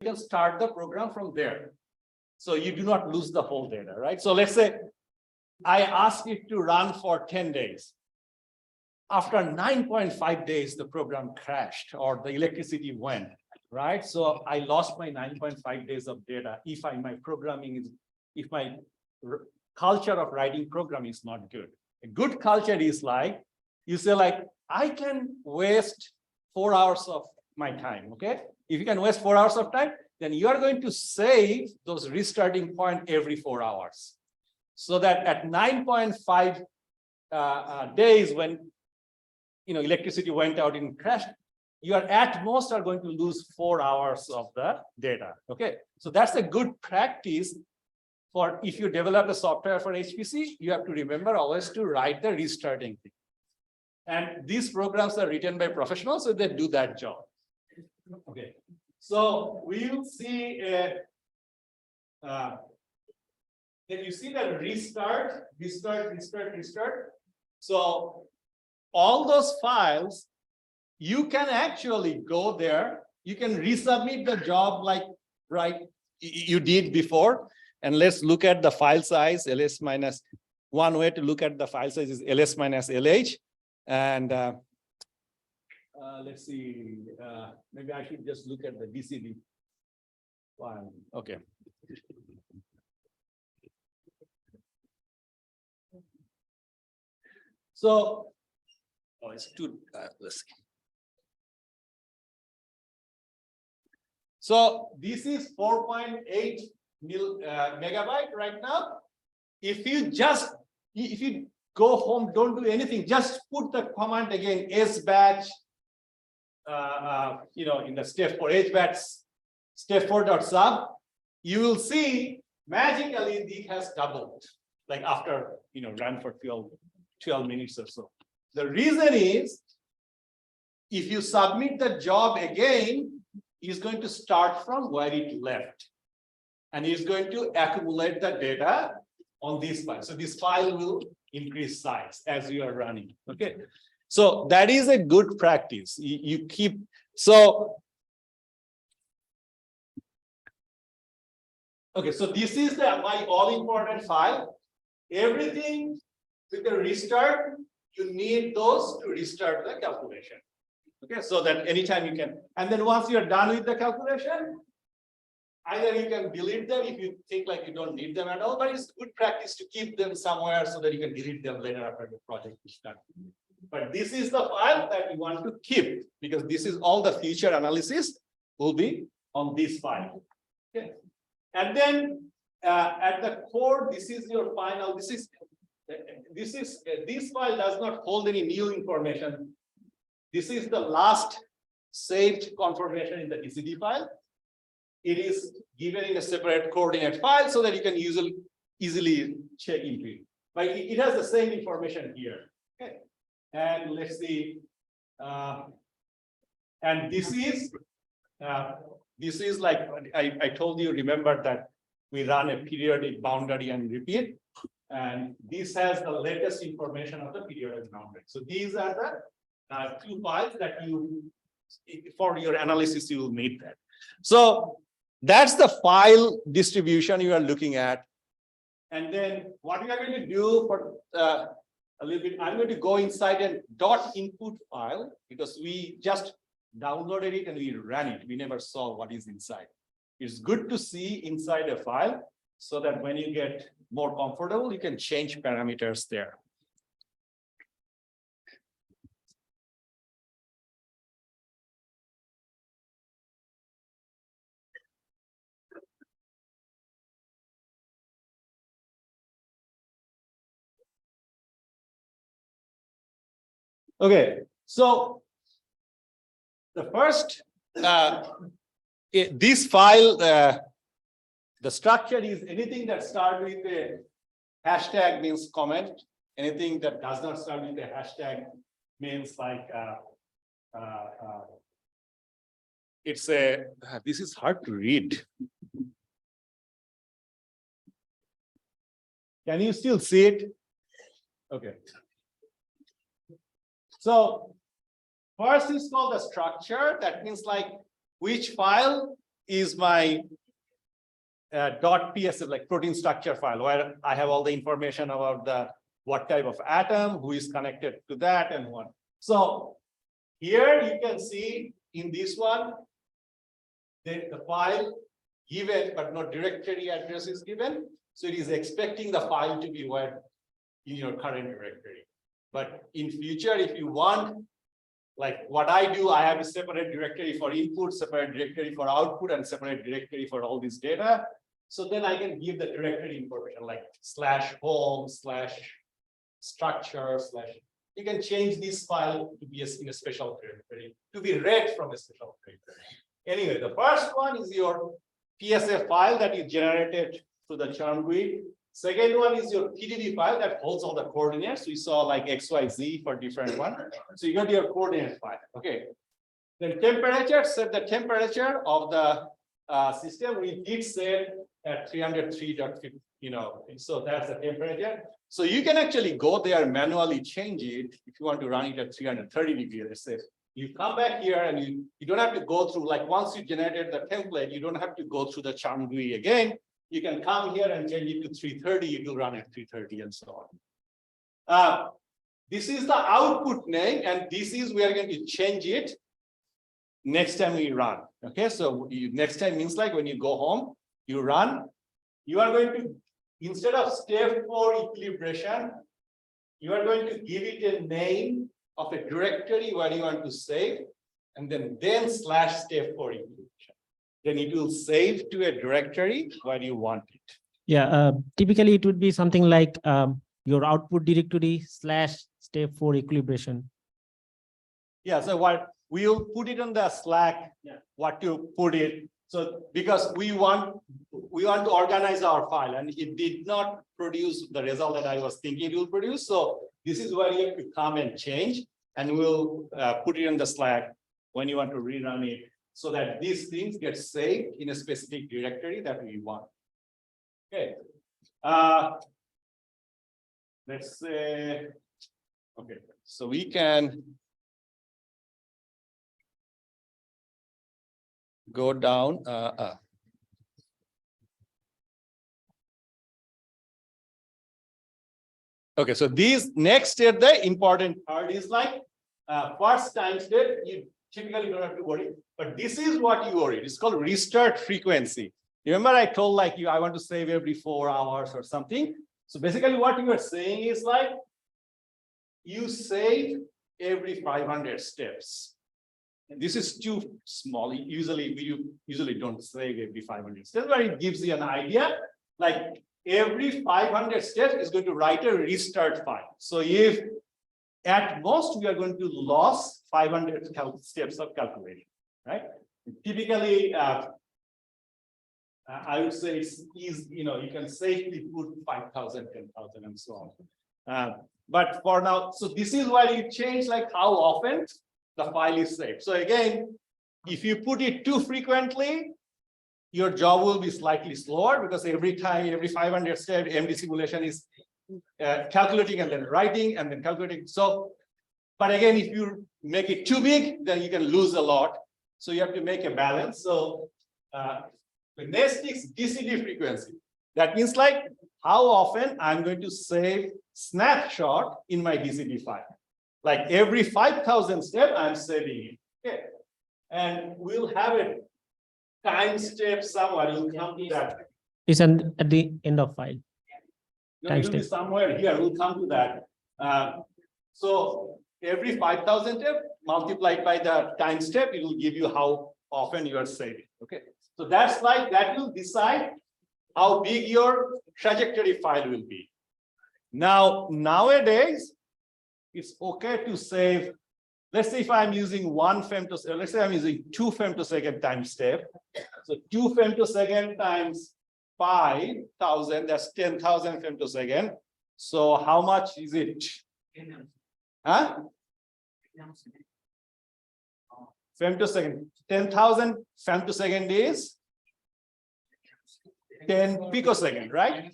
you can start the program from there. So you do not lose the whole data, right? So let's say I ask it to run for 10 days. After 9.5 days, the program crashed or the electricity went, right? So I lost my 9.5 days of data if my culture of writing program is not good. A good culture is like, you say like, I can waste 4 hours of my time, okay? If you can waste 4 hours of time, then you are going to save those restarting point every 4 hours. So that at 9.5 days when electricity went out and crashed, you are at most are going to lose 4 hours of the data. Okay, so that's a good practice for if you develop a software for HPC, you have to remember always to write the restarting thing. And these programs are written by professionals, so they do that job. Okay, so we will see then you see that restart. So all those files, you can actually go there. You can resubmit the job like you did before. And let's look at the file size, ls minus. One way to look at the file size is ls minus lh. And let's see, maybe I should just look at the DCD file. Okay. So, it's too, let's see. So this is 4.8 megabyte right now. If you go home, don't do anything, just put the command again, sbatch, in the step for hbatch, step4.sub, you will see magically it has doubled, like after, run for 12 minutes or so. The reason is, if you submit the job again, it's going to start from where it left. And it's going to accumulate the data on this file. So this file will increase size as you are running. Okay. So that is a good practice. You keep, so. Okay, so this is my all-important file. Everything with the restart, you need those to restart the calculation. Okay, so that anytime you can, and then once you're done with the calculation, either you can delete them if you think like you don't need them at all, but it's good practice to keep them somewhere so that you can delete them later after the project is done. But this is the file that you want to keep, because this is all the future analysis will be on this file. Okay, and then at the core, this is your final. This file does not hold any new information. This is the last saved confirmation in the DCD file. It is given in a separate coordinate file so that you can easily check into it. But it has the same information here. Okay, and let's see. And this is like I told you. Remember that we run a periodic boundary and repeat. And this has the latest information of the periodic boundary. So these are the 2 files that for your analysis, you will need that. So that's the file distribution you are looking at. And then what we are going to do for a little bit, I'm going to go inside a .input file, because we just downloaded it and we ran it. We never saw what is inside. It's good to see inside a file so that when you get more comfortable, you can change parameters there. Okay, so the first, this file, the structure is anything that starts with a hashtag means comment. Anything that does not start with a hashtag means like it's a. This is hard to read. Can you still see it? Okay. So first is called the structure. That means like which file is my .psf, like protein structure file, where I have all the information about what type of atom, who is connected to that, and what. So here you can see in this one, the file given, but no directory address is given. So it is expecting the file to be where in your current directory. But in future, if you want, like what I do, I have a separate directory for input, separate directory for output, and separate directory for all this data. So then I can give the directory information like /home/ structure / you can change this file to be in a special directory, to be read from a special directory. Anyway, the first one is your PSF file that is generated through the churn GUI. Second one is your PDB file that holds all the coordinates. We saw like XYZ for different one. So you got your coordinate file. Okay. Then temperature, set the temperature of the system. We did set at 303.50, so that's the temperature. So you can actually go there and manually change it if you want to run it at 330 degrees. Let's say you come back here and you don't have to go through, like once you generated the template, you don't have to go through the churn GUI again. You can come here and change it to 330, it will run at 330 and so on. This is the output name, and this is, we are going to change it next time we run. Okay, so next time means like when you go home, you run, you are going to, instead of step 4 equilibration, you are going to give it a name of a directory where you want to save, and then /step 4 equilibration. Then it will save to a directory where you want it. Yeah, typically it would be something like your output directory /step 4 equilibration. Yeah, so what we'll put it on the Slack, what to put it. So because we want to organize our file, and it did not produce the result that I was thinking it will produce. So this is where you have to come and change, and we'll put it in the Slack when you want to rerun it, so that these things get saved in a specific directory that we want. Okay. Let's say, okay, so we can go down. Okay, so these next step, the important part is like first time step, you typically don't have to worry, but this is what you worry. It's called restart frequency. Remember I told like I want to save every 4 hours or something. So basically what you are saying is like, you save every 500 steps. And this is too small. We usually don't save every 500 steps, but it gives you an idea. Like every 500 steps is going to write a restart file. So if at most we are going to lose 500 steps of calculation, right? Typically, I would say it's easy, you can safely put 5,000, 10,000 and so on. But for now, so this is why you change like how often the file is saved. So again, if you put it too frequently, your job will be slightly slower, because every time, every 500 steps, MD simulation is calculating and then writing and then calculating. So, but again, if you make it too big, then you can lose a lot. So you have to make a balance. So the next is DCD frequency. That means like how often I'm going to save snapshot in my DCD file. Like every 5,000 steps, I'm saving it. Okay. And we'll have a time step somewhere. We'll come to that. It's at the end of file. No, it will be somewhere here. We'll come to that. So every 5,000 step multiplied by the time step, it will give you how often you are saving. Okay. So that's like, that will decide how big your trajectory file will be. Now, nowadays, it's okay to save. Let's say if I'm using 1 femtosecond, let's say I'm using 2 femtosecond time step. So 2 femtosecond times 5,000, that's 10,000 femtosecond. So how much is it? Huh? Femtosecond. 10,000 femtosecond is 10 picosecond, right?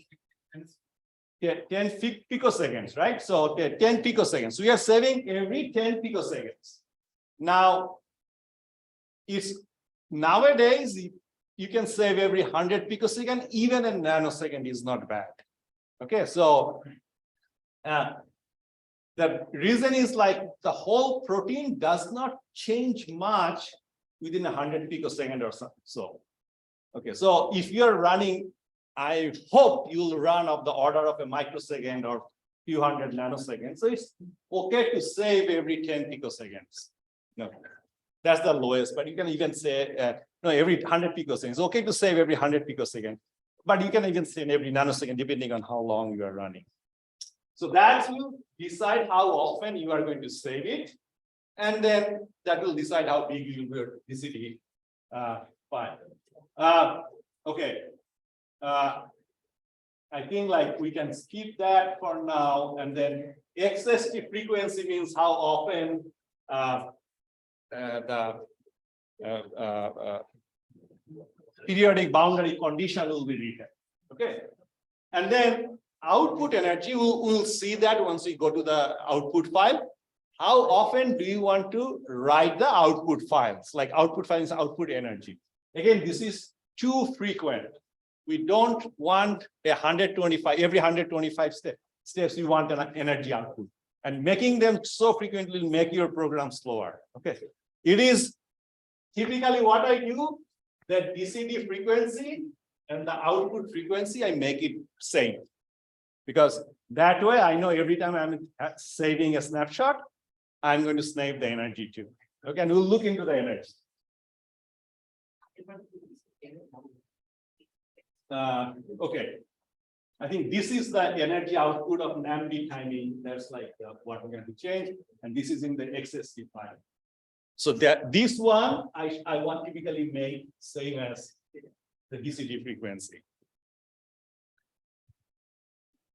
Yeah, 10 picoseconds, right? So 10 picoseconds. So we are saving every 10 picoseconds. Now, it's nowadays you can save every 100 picosecond, even a nanosecond is not bad. Okay, so the reason is like the whole protein does not change much within 100 picosecond or so. Okay, so if you're running, I hope you'll run of the order of a microsecond or few hundred nanoseconds. So it's okay to save every 10 picoseconds. No, that's the lowest, but you can even say no, every 100 picoseconds. It's okay to save every 100 picoseconds, but you can even say every nanosecond depending on how long you are running. So that will decide how often you are going to save it, and then that will decide how big your DCD file. Okay. I think like we can skip that for now, and then XST frequency means how often the periodic boundary condition will be written. Okay, and then output energy, we'll see that once we go to the output file. How often do you want to write the output files? Like output files, output energy. Again, this is too frequent. We don't want 125, every 125 steps, we want an energy output. And making them so frequently will make your program slower. Okay. It is typically what I do, the DCD frequency and the output frequency, I make it same. Because that way I know every time I'm saving a snapshot, I'm going to save the energy too. Okay, and we'll look into the energy. Okay, I think this is the energy output of NAMD timing. That's like what we're going to change, and this is in the XST file. So that this one I want typically make same as the DCD frequency.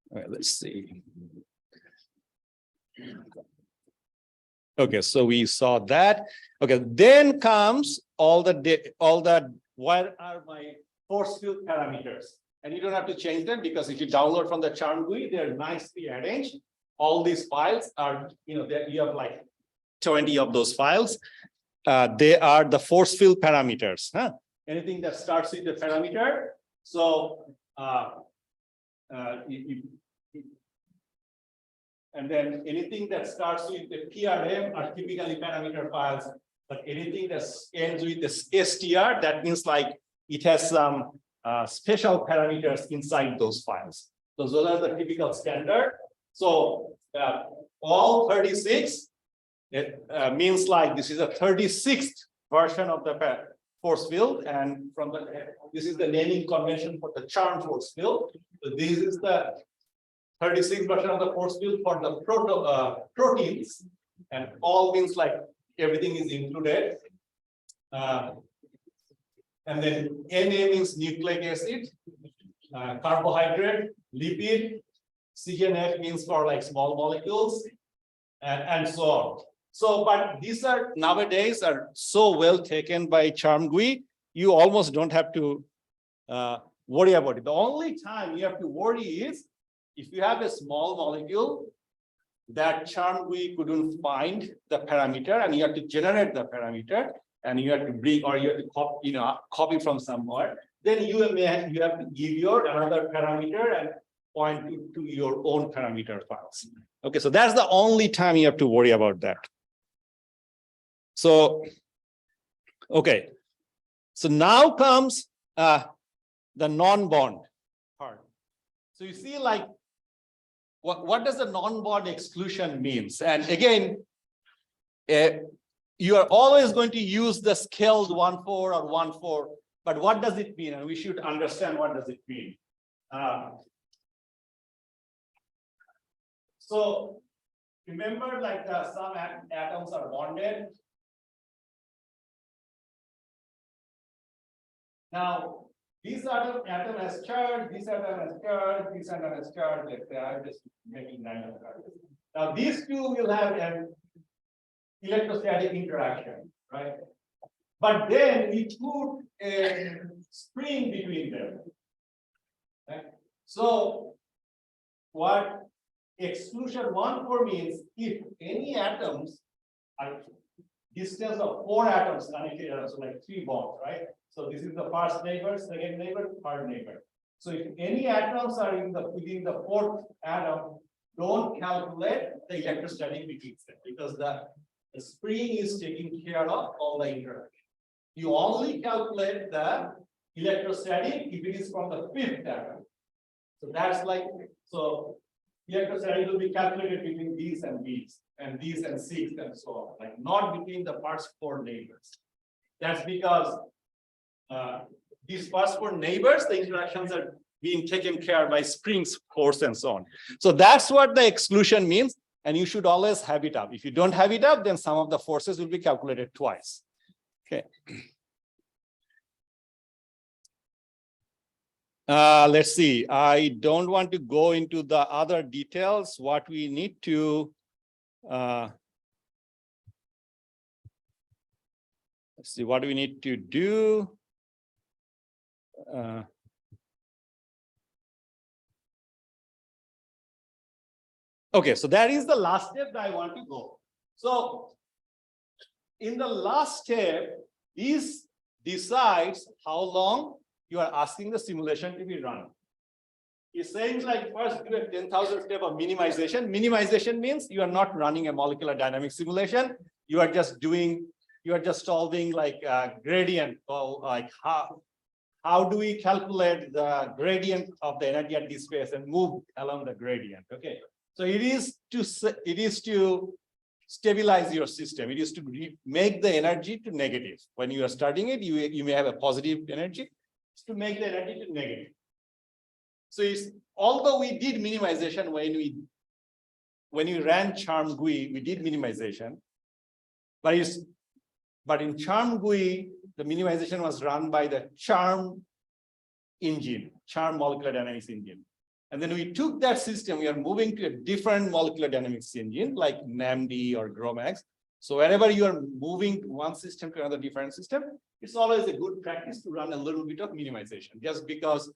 All right, let's see. Okay, so we saw that. Okay, then comes all the what are my force field parameters, and you don't have to change them because if you download from the Charm GUI, they're nicely arranged. All these files are, you have like 20 of those files. They are the force field parameters. Huh? Anything that starts with the parameter. So and then anything that starts with the PRM are typically parameter files, but anything that ends with the STR, that means like it has some special parameters inside those files. So those are the typical standard. So all 36, it means like this is a 36th version of the force field, and from the this is the naming convention for the Charm force field. So this is the 36th version of the force field for the proteins, and all means like everything is included. And then Na means nucleic acid, carbohydrate, lipid, CNF means for like small molecules, and so on. So, but these are nowadays are so well taken by Charm GUI, you almost don't have to worry about it. The only time you have to worry is if you have a small molecule that Charm GUI couldn't find the parameter, and you have to generate the parameter, and you have to bring, or you have to copy, copy from somewhere, then you have to give your another parameter and point to your own parameter files. Okay, so that's the only time you have to worry about that. So, okay, so now comes the non-bond part. So you see, like, what does the non-bond exclusion means? And again, you are always going to use the scaled 1,4 or 1,4, but what does it mean? And we should understand what does it mean. So remember, like some atoms are bonded. Now, this atom has charge, this atom has charge, this atom has charge. Let's say I'm just making random charges. Now, these two will have an electrostatic interaction, right? But then we put a spring between them. Right? So, what exclusion 1,4 means, if any atoms are distance of 4 atoms connected, so like 3 bonds, right? So this is the first neighbor, second neighbor, third neighbor. So if any atoms are within the 4th atom, don't calculate the electrostatic between them, because the spring is taking care of all the interaction. You only calculate the electrostatic if it is from the 5th atom. So that's like, so electrostatic will be calculated between these and these, and these and 6, and so on, like not between the first 4 neighbors. That's because these first 4 neighbors, the interactions are being taken care by springs, force, and so on. So that's what the exclusion means, and you should always have it up. If you don't have it up, then some of the forces will be calculated twice. Okay. Let's see. I don't want to go into the other details. What we need to let's see what we need to do. Okay, so that is the last step that I want to go. So in the last step, this decides how long you are asking the simulation to be run. It's saying like first do a 10,000 step of minimization. Minimization means you are not running a molecular dynamics simulation. You are just solving like a gradient, or like how do we calculate the gradient of the energy at this space and move along the gradient. Okay. So it is to stabilize your system. It is to make the energy to negative. When you are starting it, you may have a positive energy. It's to make the energy to negative. So although we did minimization when we ran CHARM-GUI, we did minimization, but in CHARM-GUI, the minimization was run by the CHARM engine, CHARM molecular dynamics engine. And then we took that system, we are moving to a different molecular dynamics engine like NAMD or GROMACS. So whenever you are moving one system to another different system, it's always a good practice to run a little bit of minimization, just because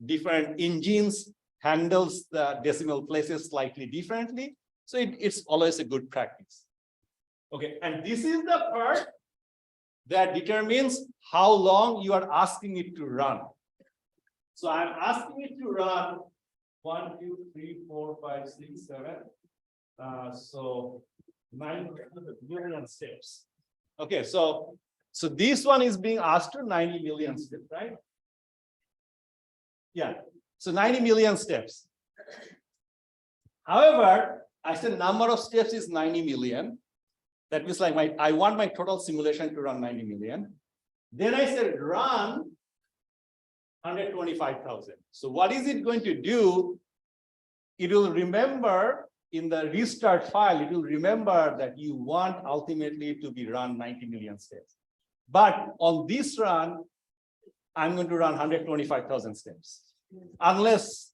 different engines handles the decimal places slightly differently. So it's always a good practice. Okay, and this is the part that determines how long you are asking it to run. So I'm asking it to run 1, 2, 3, 4, 5, 6, 7. So 9 million steps. Okay, so this one is being asked to 90 million steps, right? Yeah, so 90 million steps. However, I said number of steps is 90 million. That means like I want my total simulation to run 90 million. Then I said run 125,000. So what is it going to do? It will remember in the restart file, it will remember that you want ultimately to be run 90 million steps. But on this run, I'm going to run 125,000 steps. Unless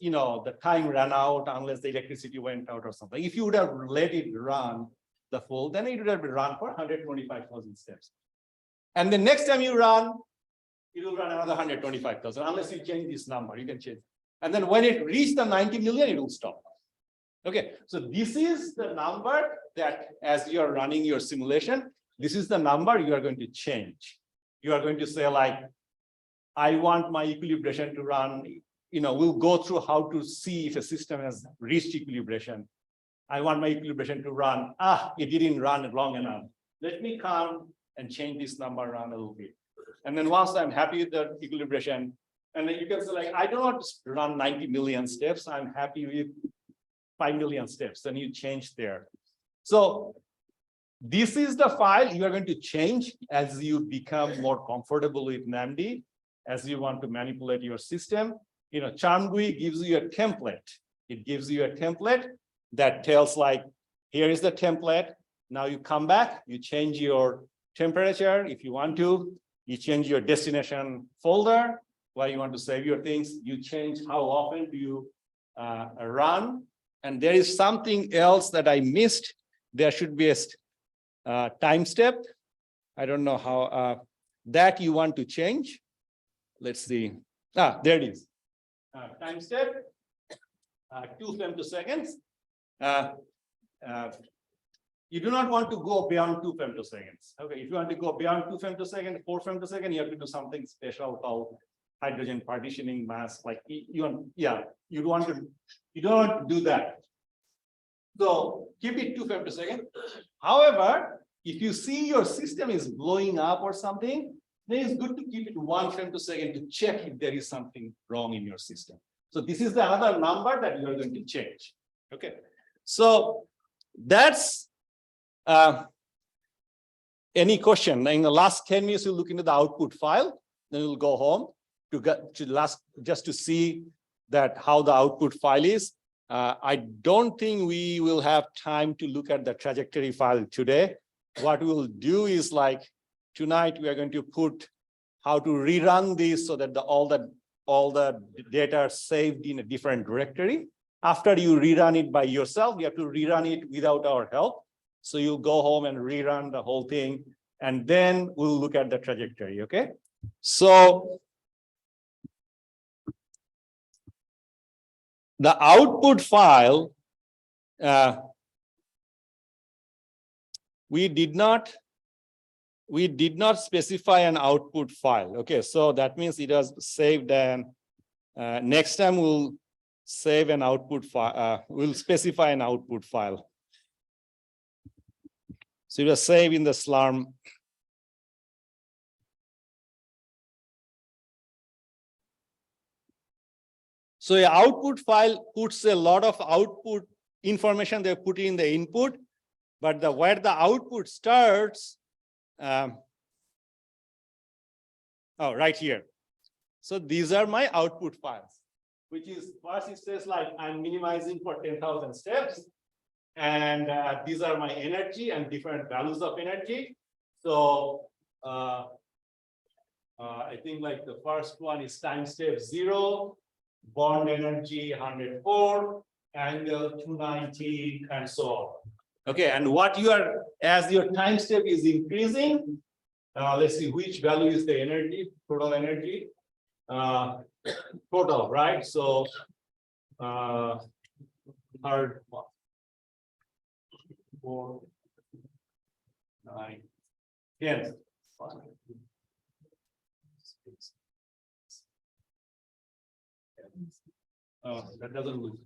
you know the time ran out, unless the electricity went out or something. If you would have let it run the full, then it would have been run for 125,000 steps. And the next time you run, it will run another 125,000, unless you change this number, you can change. And then when it reaches the 90 million, it will stop. Okay, so this is the number that as you are running your simulation, this is the number you are going to change. You are going to say like, I want my equilibration to run, you know, we'll go through how to see if a system has reached equilibration. I want my equilibration to run, it didn't run long enough. Let me come and change this number around a little bit. And then once I'm happy with the equilibration, and then you can say like, I don't want to run 90 million steps. I'm happy with 5 million steps. Then you change there. So this is the file you are going to change as you become more comfortable with NAMD, as you want to manipulate your system. You know, CHARM-GUI gives you a template. It gives you a template that tells like, here is the template. Now you come back, you change your temperature if you want to. You change your destination folder where you want to save your things. You change how often do you run. And there is something else that I missed. There should be a time step. I don't know how that you want to change. Let's see. There it is. Time step, 2 femtoseconds. you do not want to go beyond 2 femtoseconds. Okay, if you want to go beyond 2 femtoseconds, 4 femtoseconds, you have to do something special called hydrogen partitioning mask. Like you want, you don't want to do that. So keep it 2 femtoseconds. However, if you see your system is blowing up or something, then it's good to keep it 1 femtosecond to check if there is something wrong in your system. So this is the other number that you are going to change. Okay, so that's any question. In the last 10 minutes, you'll look into the output file, then you'll go home to get to just to see that how the output file is. I don't think we will have time to look at the trajectory file today. What we will do is like tonight we are going to put how to rerun this so that all the data are saved in a different directory. After you rerun it by yourself, you have to rerun it without our help. So you'll go home and rerun the whole thing, and then we'll look at the trajectory. Okay, so the output file, we did not specify an output file. Okay, so that means it was saved, and next time we'll save an output file. We'll specify an output file. So it was saved in the Slurm. So the output file puts a lot of output information they put in the input, but where the output starts, right here. So these are my output files, which is first it says like I'm minimizing for 10,000 steps. And these are my energy and different values of energy. So I think like the first one is time step 0, bond energy 104, angle 290, and so on. Okay, and what you are, as your time step is increasing, let's see which value is the energy, total energy, total, right? So hard 4, 9, 10. Oh, that doesn't look.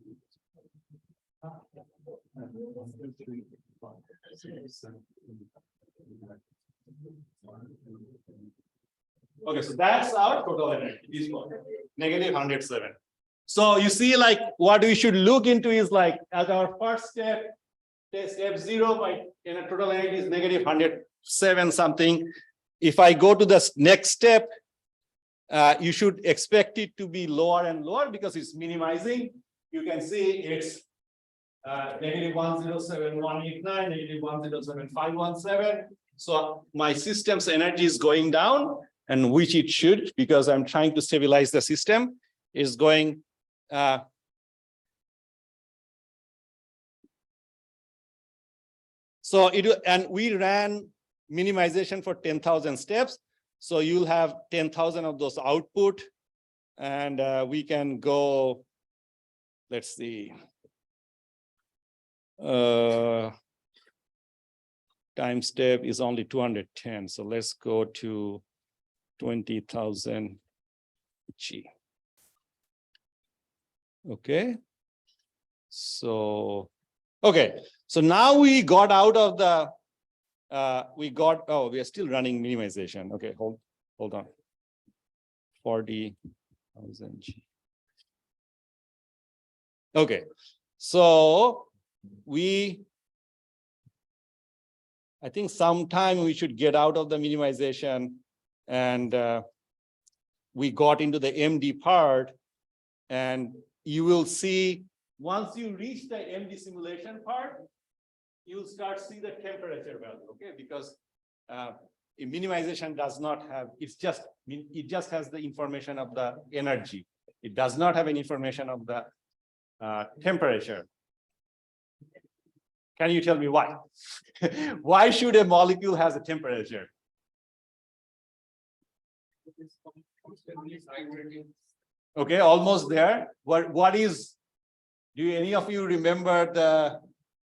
Okay, so that's our total energy. This one, negative 107. So you see, like what we should look into is like as our first step, step 0 by total energy is negative 107 something. If I go to the next step, you should expect it to be lower and lower because it's minimizing. You can see it's negative 107,189, negative 107,517. So my system's energy is going down, and which it should, because I'm trying to stabilize the system, is going so we ran minimization for 10,000 steps. So you'll have 10,000 of those output, and we can go, let's see. Time step is only 210. So let's go to 20,000 G. Okay. So, okay. So now we got out of the, we are still running minimization. Okay, hold on. 40,000 G. Okay. So I think sometime we should get out of the minimization, and we got into the MD part, and you will see once you reach the MD simulation part, you'll start see the temperature value, okay? Because minimization does not have, it just has the information of the energy. It does not have any information of the temperature. Can you tell me why? Why should a molecule has a temperature? Okay, almost there. What is, do any of you remember the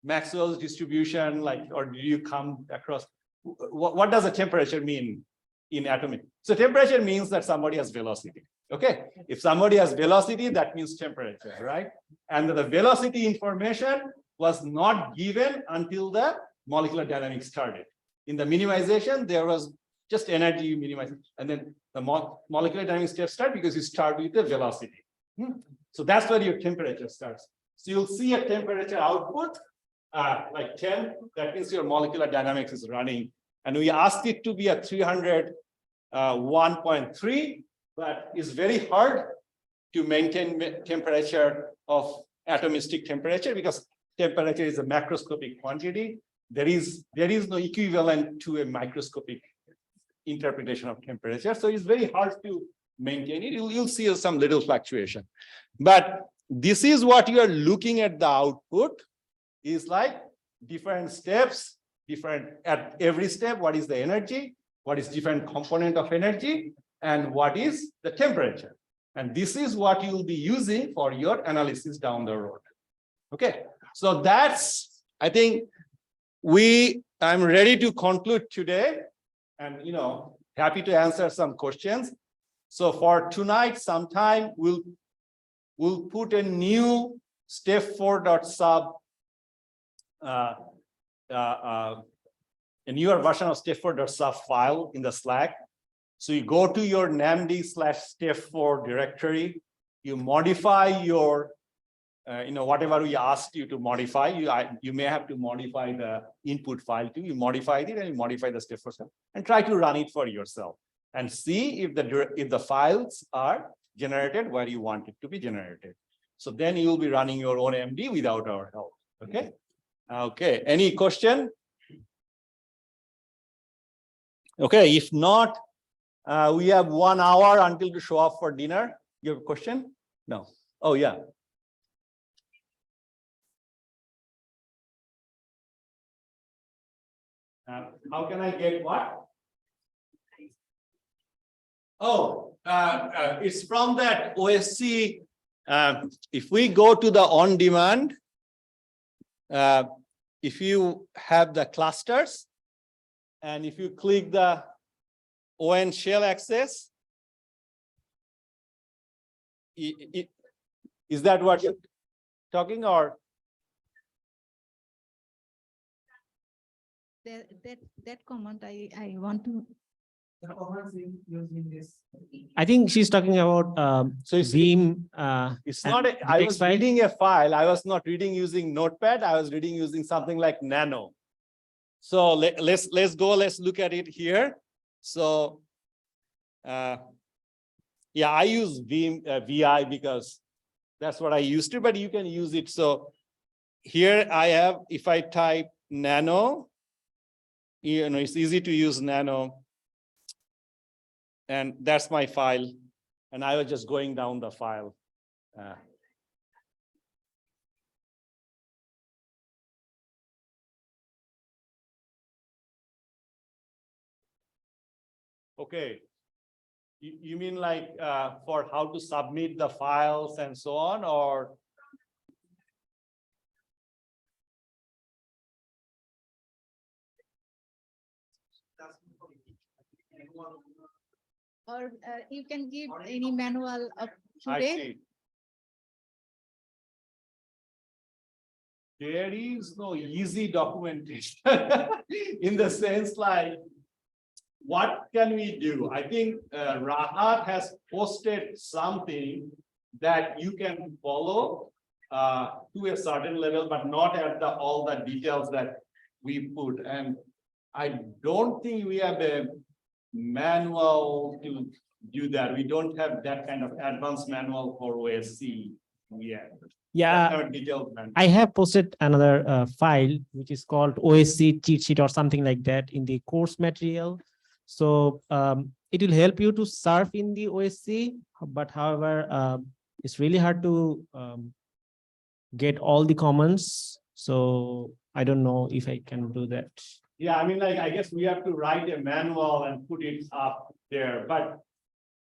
Maxwell's distribution, like, or do you come across, what does a temperature mean in atomic? So temperature means that somebody has velocity. Okay, if somebody has velocity, that means temperature, right? And the velocity information was not given until the molecular dynamics started. In the minimization, there was just energy you minimize, and then the molecular dynamics step start because you start with the velocity. So that's where your temperature starts. So you'll see a temperature output like 10. That means your molecular dynamics is running, and we asked it to be a 301.3, but it's very hard to maintain temperature of atomistic temperature because temperature is a macroscopic quantity. There is no equivalent to a microscopic interpretation of temperature. So it's very hard to maintain it. You'll see some little fluctuation. But this is what you are looking at. The output is like different steps, different at every step. What is the energy? What is different component of energy? And what is the temperature? And this is what you'll be using for your analysis down the road. Okay, so that's, I think I'm ready to conclude today, and happy to answer some questions. So for tonight, sometime we'll put a new step4.sub, a newer version of step4.sub file in the Slack. So you go to your NAMD/step4 directory, you modify your, whatever we asked you to modify. You may have to modify the input file too. You modify it and you modify the step4 stuff and try to run it for yourself and see if the files are generated where you want it to be generated. So then you will be running your own MD without our help. Okay. Okay. Any question? Okay. If not, we have 1 hour until to show up for dinner. You have a question? No. Oh, yeah. How can I get what? Oh, it's from that OSC. If we go to the on-demand, if you have the clusters, and if you click the ON shell access, is that what you're talking, or? That command I want to. I think she's talking about So it's Beam. It's not. I was file. reading a file. I was not reading using Notepad. I was reading using something like Nano. So let's go. Let's look at it here. So, yeah, I use Beam VI because that's what I used to. But you can use it. So here I have. If I type Nano, it's easy to use Nano. And that's my file. And I was just going down the file. Okay. You mean like for how to submit the files and so on, or? Or you can give any manual of I today. see. There is no easy documentation in the sense like, what can we do? I think Rahat has posted something that you can follow to a certain level, but not at all the details that we put. And I don't think we have a manual to do that. We don't have that kind of advanced manual for OSC yet. Yeah, Detailed manual. I have posted another file which is called OSC cheat sheet or something like that in the course material. So it will help you to surf in the OSC, but however, it's really hard to get all the comments. So I don't know if I can do that. Yeah, I mean, like, I guess we have to write a manual and put it up there, but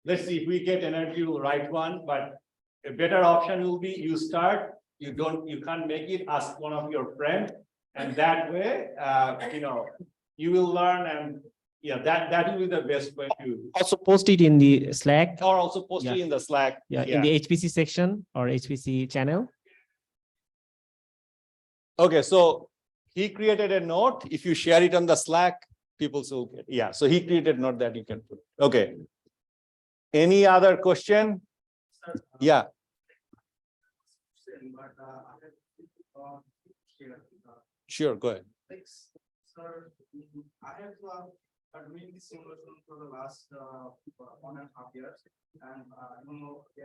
let's see if we get energy, we'll write one, but a better option will be you start you can't make it, ask one of your friends. And that way, you will learn and that will be the best way to, Also post it in the Slack, or also post it Yeah. in the Slack. in the HPC section or HPC channel. Okay, so he created a note. If you share it on the Slack, people will get, so he created a note that you can put. Okay. Any other question? Yeah. Sure, go ahead. Thanks, sir. I have doing this simulation for the last 1.5 years, and I don't know, I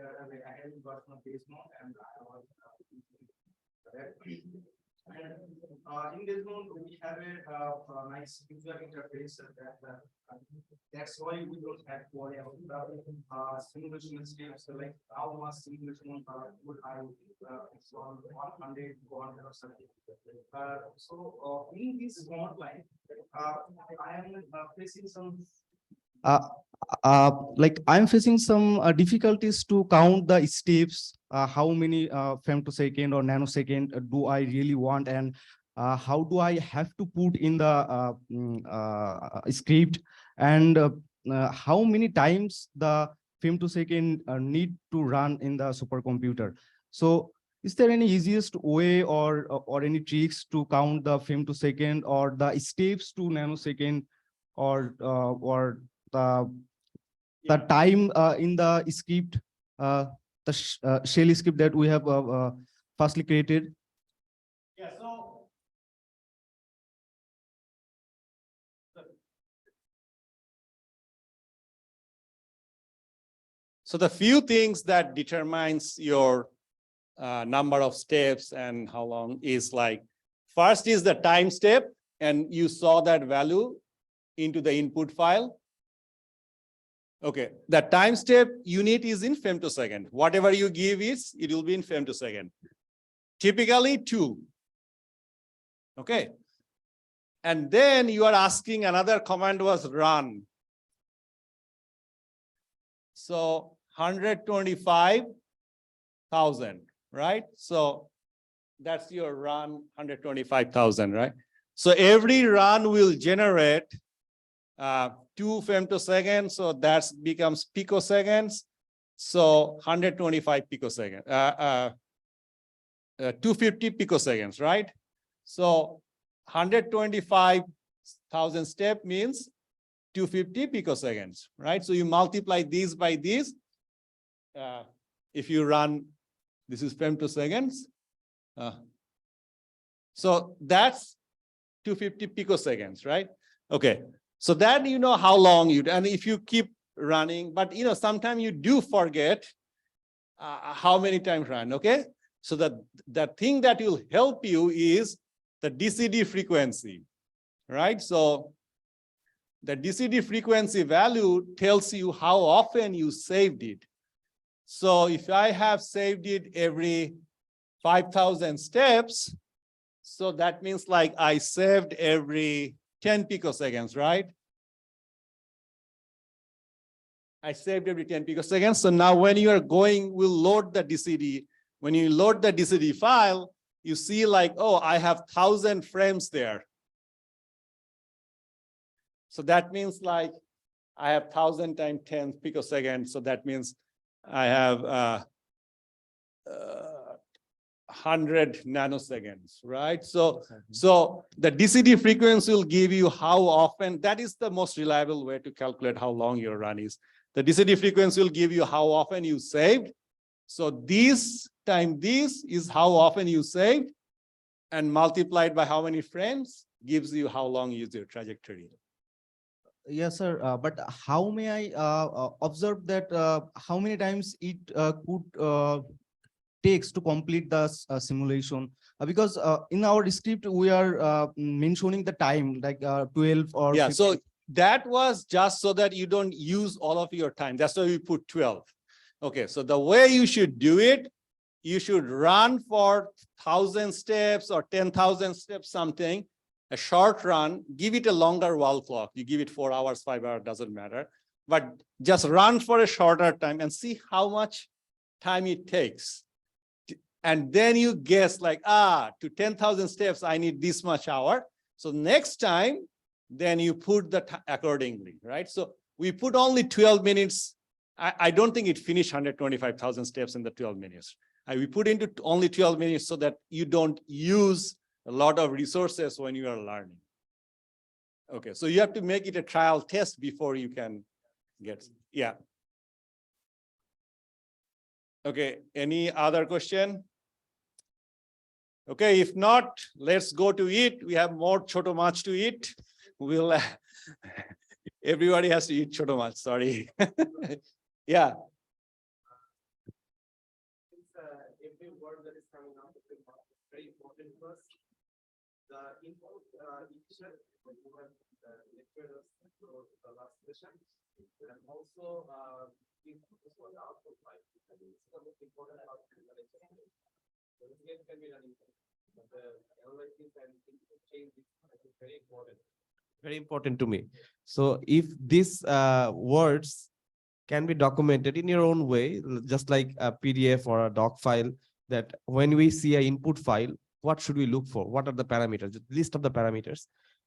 have version of Desmond and I was in Desmond we have a nice user interface that's why we don't have to worry about the simulation steps. So like how much simulation would I install 100 or something. So in this online, I am facing some like I'm facing some difficulties to count the steps, how many femtosecond or nanosecond do I really want, and how do I have to put in the script, and how many times the femtosecond need to run in the supercomputer. So is there any easiest way or any tricks to count the femtosecond or the steps to nanosecond, or the time in the script, shell script that we have firstly created? Yeah, so the few things that determines your number of steps and how long is like, first is the time step, and you saw that value into the input file. Okay, the time step unit is in femtosecond. Whatever you give is, it will be in femtosecond. Typically 2. Okay. And then you are asking, another command was run. So 125,000, right? So that's your run, 125,000, right? So every run will generate 2 femtoseconds, so that becomes picoseconds. So 125 picoseconds, 250 picoseconds, right? So 125,000 step means 250 picoseconds, right? So you multiply these by this. If you run, this is femtoseconds. So that's 250 picoseconds, right? Okay. So then you know how long and if you keep running, but sometimes you do forget how many times run, okay? So the thing that will help you is the DCD frequency, right? So the DCD frequency value tells you how often you saved it. So if I have saved it every 5,000 steps, so that means like I saved every 10 picoseconds, right? I saved every 10 picoseconds. So now when you are going, we'll load the DCD. When you load the DCD file, you see like, oh, I have 1,000 frames there. So that means like I have 1,000 times 10 picoseconds. So that means I have 100 nanoseconds, right? So the DCD frequency will give you how often. That is the most reliable way to calculate how long your run is. The DCD frequency will give you how often you saved. So this time this is how often you saved, and multiplied by how many frames gives you how long is your trajectory. Yes, sir. But how may I observe that how many times it could takes to complete the simulation? Because in our script we are mentioning the time like 12 or 15. So that was just so that you don't use all of your time. That's why we put 12. Okay, so the way you should do it, you should run for 1,000 steps or 10,000 steps, something, a short run, give it a longer wall clock. You give it 4 hours, 5 hours, doesn't matter. But just run for a shorter time and see how much time it takes. And then you guess like, to 10,000 steps, I need this much hour. So next time, then you put that accordingly, right? So we put only 12 minutes. I don't think it finished 125,000 steps in the 12 minutes. We put into only 12 minutes so that you don't use a lot of resources when you are learning. Okay, so you have to make it a trial test before you can get, yeah. Okay, any other question? Okay, if not, let's go to eat. We have more choto mach to eat. We'll, everybody has to eat choto mach, sorry. Yeah. Every word that is coming out of the mouth is very important to us. The input initial you have lectured us for the last session, and also this was the output file. I think it's the most important part of the lecture. The result can be done, but the analysis and input change is very important. Very important to me. So if these words can be documented in your own way, just like a PDF or a doc file, that when we see an input file, what should we look for? What are the parameters, the list of the parameters,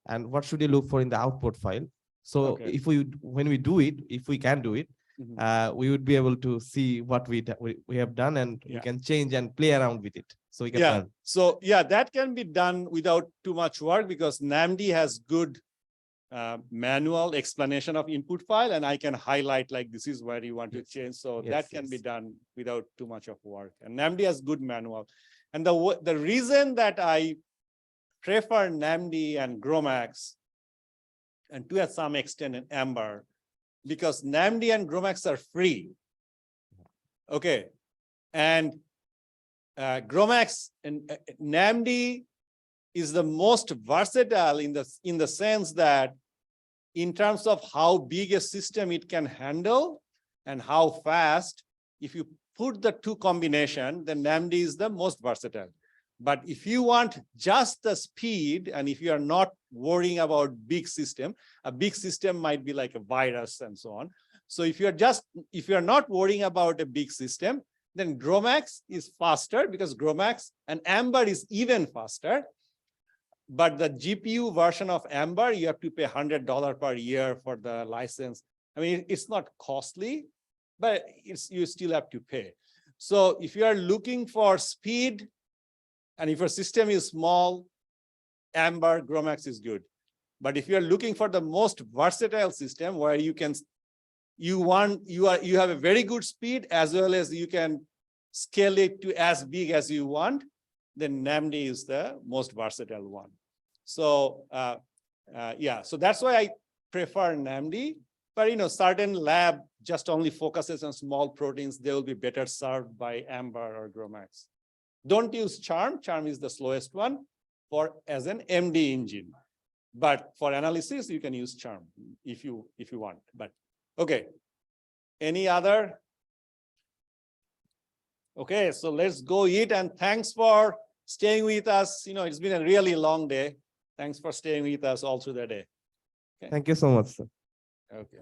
and what should we look for in the output file? So Okay. if we, when we do it, if we can do it, we would be able to see what we have done, and we Yeah. can change and play around with it. So we can Yeah, learn. so yeah, that can be done without too much work because NAMD has good manual explanation of input file, and I can highlight like this is where you want to change. So Yes, that can be yes. done without too much of work. And NAMD has good manual. And the reason that I prefer NAMD and GROMACS, and to some extent in Ember, because NAMD and GROMACS are free. Okay, and GROMACS and NAMD is the most versatile in the sense that in terms of how big a system it can handle and how fast, if you put the two combination, then NAMD is the most versatile. But if you want just the speed, and if you are not worrying about big system, a big system might be like a virus and so on. So if you are not worrying about a big system, then GROMACS is faster because GROMACS and Ember is even faster. But the GPU version of Ember, you have to pay $100 per year for the license. I mean, it's not costly, but you still have to pay. So if you are looking for speed, and if your system is small, Ember, GROMACS is good. But if you are looking for the most versatile system where you have a very good speed as well as you can scale it to as big as you want, then NAMD is the most versatile one. So yeah, so that's why I prefer NAMD. But certain lab just only focuses on small proteins. They will be better served by Ember or GROMACS. Don't use CHARM. CHARM is the slowest one as an MD engine. But for analysis, you can use CHARM if you want. But okay, any other? Okay, so let's go eat, and thanks for staying with us. It's been a really long day. Thanks for staying with us all through the day. Okay. Thank you so much, sir. Okay.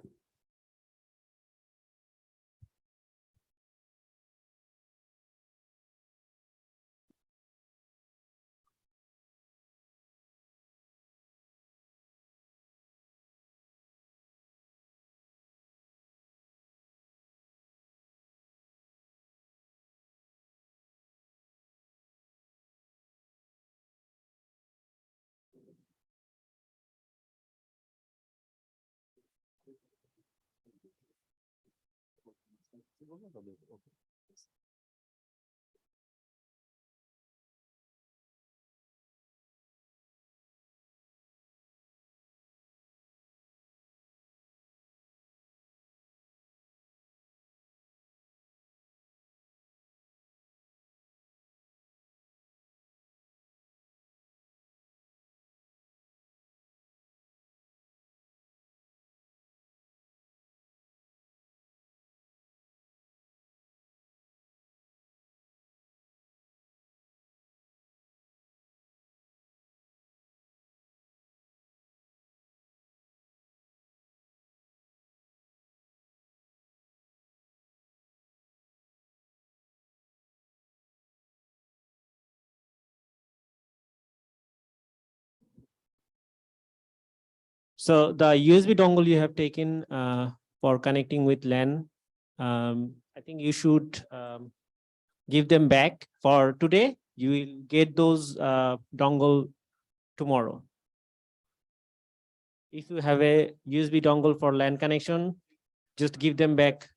So the USB dongle you have taken for connecting with LAN, I think you should give them back for today. You will get those dongle tomorrow. If you have a USB dongle for LAN connection, just give them back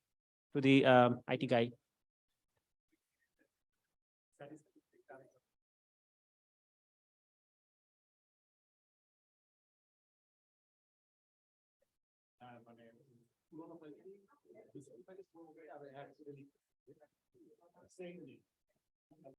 to the IT guy.